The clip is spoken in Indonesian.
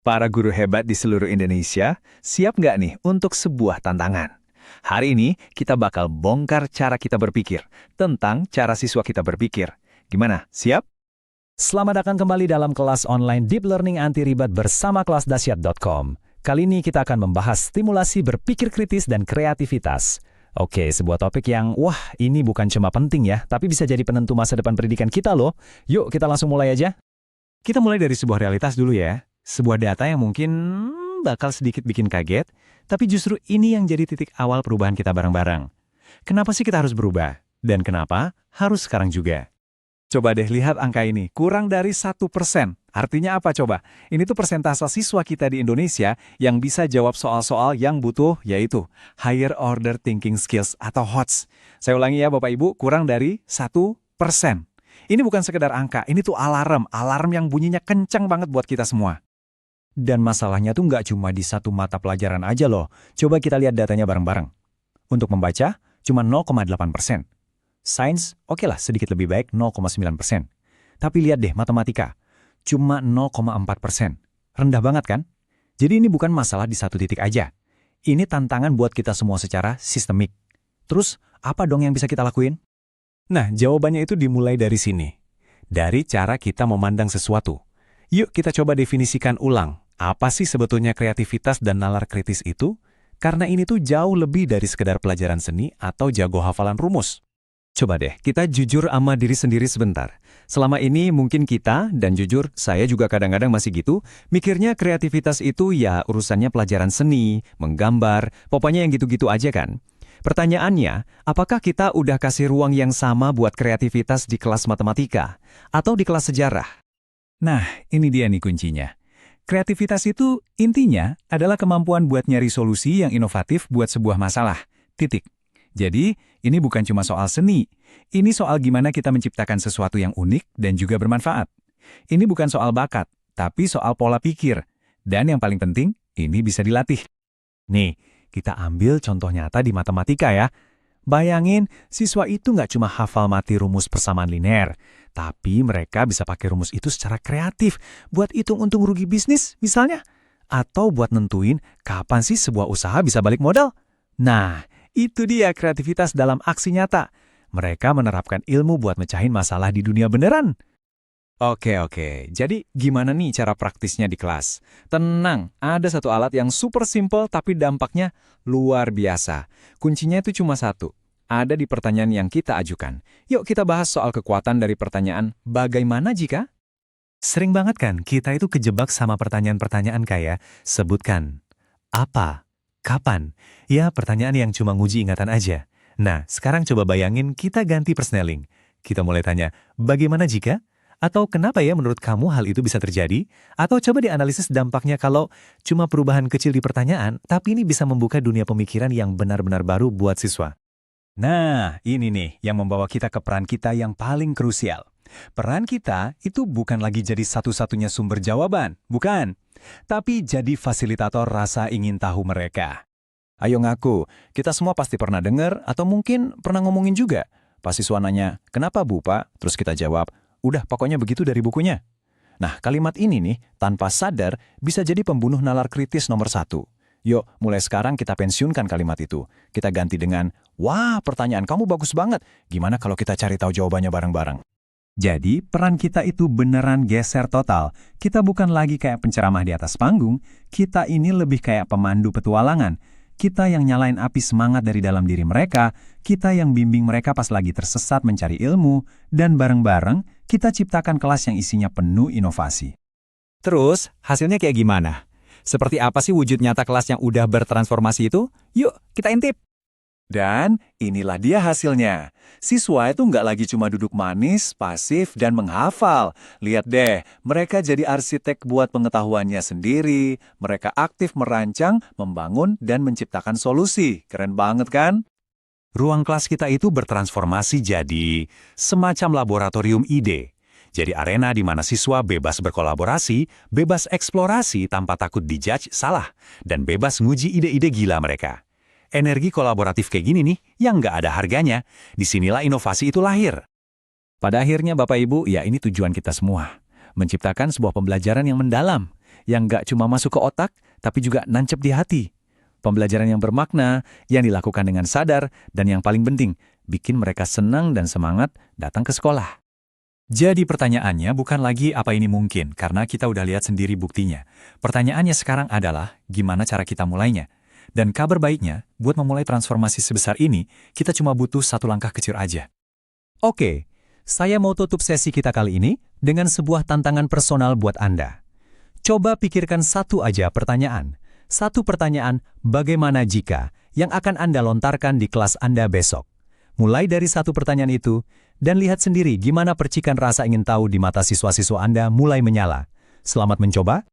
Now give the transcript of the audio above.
Para guru hebat di seluruh Indonesia, siap nggak nih untuk sebuah tantangan? Hari ini kita bakal bongkar cara kita berpikir tentang cara siswa kita berpikir. Gimana? Siap? Selamat datang kembali dalam kelas online Deep Learning Anti Ribet bersama kelasdasyat.com. Kali ini kita akan membahas stimulasi berpikir kritis dan kreativitas. Oke, sebuah topik yang, ini bukan cuma penting ya, tapi bisa jadi penentu masa depan pendidikan kita loh. Yuk, kita langsung mulai aja. Kita mulai dari sebuah realitas dulu ya. Sebuah data yang mungkin bakal sedikit bikin kaget, tapi justru ini yang jadi titik awal perubahan kita bareng-bareng. Kenapa sih kita harus berubah? Dan kenapa harus sekarang juga? Coba deh lihat angka ini, kurang dari 1%. Artinya apa coba? Ini tuh persentase siswa kita di Indonesia yang bisa jawab soal-soal yang butuh, yaitu Higher Order Thinking Skills atau HOTS. Saya ulangi ya Bapak Ibu, kurang dari 1%. Ini bukan sekedar angka, ini tuh alarm yang bunyinya kencang banget buat kita semua. Dan masalahnya tuh nggak cuma di satu mata pelajaran aja loh. Coba kita lihat datanya bareng-bareng. Untuk membaca, cuma 0,8%. Sains, oke lah sedikit lebih baik 0,9%. Tapi lihat deh matematika, cuma 0,4%. Rendah banget kan? Jadi ini bukan masalah di satu titik aja. Ini tantangan buat kita semua secara sistemik. Terus, apa dong yang bisa kita lakuin? Nah, jawabannya itu dimulai dari sini. Dari cara kita memandang sesuatu. Yuk kita coba definisikan ulang. Apa sih sebetulnya kreativitas dan nalar kritis itu? Karena ini tuh jauh lebih dari sekedar pelajaran seni atau jago hafalan rumus. Coba deh, kita jujur sama diri sendiri sebentar. Selama ini mungkin kita, dan jujur saya juga kadang-kadang masih gitu, mikirnya kreativitas itu ya urusannya pelajaran seni, menggambar, pokoknya yang gitu-gitu aja kan. Pertanyaannya, apakah kita udah kasih ruang yang sama buat kreativitas di kelas matematika atau di kelas sejarah? Nah, ini dia nih kuncinya. Kreativitas itu intinya adalah kemampuan buat nyari solusi yang inovatif buat sebuah masalah. Titik. Jadi, ini bukan cuma soal seni. Ini soal gimana kita menciptakan sesuatu yang unik dan juga bermanfaat. Ini bukan soal bakat, tapi soal pola pikir. Dan yang paling penting, ini bisa dilatih. Nih, kita ambil contoh nyata di matematika ya. Bayangin, siswa itu nggak cuma hafal mati rumus persamaan linear, tapi mereka bisa pakai rumus itu secara kreatif buat hitung untung rugi bisnis misalnya. Atau buat nentuin kapan sih sebuah usaha bisa balik modal. Nah, itu dia kreativitas dalam aksi nyata. Mereka menerapkan ilmu buat mecahin masalah di dunia beneran. Oke, jadi gimana nih cara praktisnya di kelas? Tenang, ada satu alat yang super simple tapi dampaknya luar biasa. Kuncinya itu cuma satu, ada di pertanyaan yang kita ajukan. Yuk kita bahas soal kekuatan dari pertanyaan bagaimana jika? Sering banget kan kita itu kejebak sama pertanyaan-pertanyaan kayak sebutkan, apa, kapan? Ya pertanyaan yang cuma nguji ingatan aja. Nah, sekarang coba bayangin kita ganti persneling. Kita mulai tanya, bagaimana jika? Atau kenapa ya menurut kamu hal itu bisa terjadi? Atau coba dianalisis dampaknya kalau cuma perubahan kecil di pertanyaan, tapi ini bisa membuka dunia pemikiran yang benar-benar baru buat siswa. Nah, ini nih yang membawa kita ke peran kita yang paling krusial. Peran kita itu bukan lagi jadi satu-satunya sumber jawaban, bukan. Tapi jadi fasilitator rasa ingin tahu mereka. Ayo ngaku, kita semua pasti pernah dengar atau mungkin pernah ngomongin juga. Pas siswa nanya, kenapa Bu Pak? Terus kita jawab, udah pokoknya begitu dari bukunya. Nah, kalimat ini nih, tanpa sadar, bisa jadi pembunuh nalar kritis nomor 1. Yuk, mulai sekarang kita pensiunkan kalimat itu. Kita ganti dengan, wah pertanyaan kamu bagus banget. Gimana kalau kita cari tahu jawabannya bareng-bareng? Jadi, peran kita itu beneran geser total. Kita bukan lagi kayak penceramah di atas panggung, kita ini lebih kayak pemandu petualangan. Kita yang nyalain api semangat dari dalam diri mereka, kita yang bimbing mereka pas lagi tersesat mencari ilmu, dan bareng-bareng kita ciptakan kelas yang isinya penuh inovasi. Terus, hasilnya kayak gimana? Seperti apa sih wujud nyata kelas yang udah bertransformasi itu? Yuk, kita intip! Dan inilah dia hasilnya. Siswa itu nggak lagi cuma duduk manis, pasif, dan menghafal. Lihat deh, mereka jadi arsitek buat pengetahuannya sendiri. Mereka aktif merancang, membangun, dan menciptakan solusi. Keren banget kan? Ruang kelas kita itu bertransformasi jadi semacam laboratorium ide. Jadi arena di mana siswa bebas berkolaborasi, bebas eksplorasi tanpa takut dijudge salah, dan bebas nguji ide-ide gila mereka. Energi kolaboratif kayak gini nih, yang nggak ada harganya. Disinilah inovasi itu lahir. Pada akhirnya Bapak Ibu, ya ini tujuan kita semua. Menciptakan sebuah pembelajaran yang mendalam, yang nggak cuma masuk ke otak, tapi juga nancep di hati. Pembelajaran yang bermakna, yang dilakukan dengan sadar, dan yang paling penting, bikin mereka senang dan semangat datang ke sekolah. Jadi pertanyaannya bukan lagi apa ini mungkin, karena kita udah lihat sendiri buktinya. Pertanyaannya sekarang adalah, gimana cara kita mulainya? Dan kabar baiknya, buat memulai transformasi sebesar ini, kita cuma butuh satu langkah kecil aja. Oke, saya mau tutup sesi kita kali ini dengan sebuah tantangan personal buat Anda. Coba pikirkan satu aja pertanyaan. Satu pertanyaan, bagaimana jika yang akan Anda lontarkan di kelas Anda besok? Mulai dari satu pertanyaan itu, dan lihat sendiri gimana percikan rasa ingin tahu di mata siswa-siswa Anda mulai menyala. Selamat mencoba.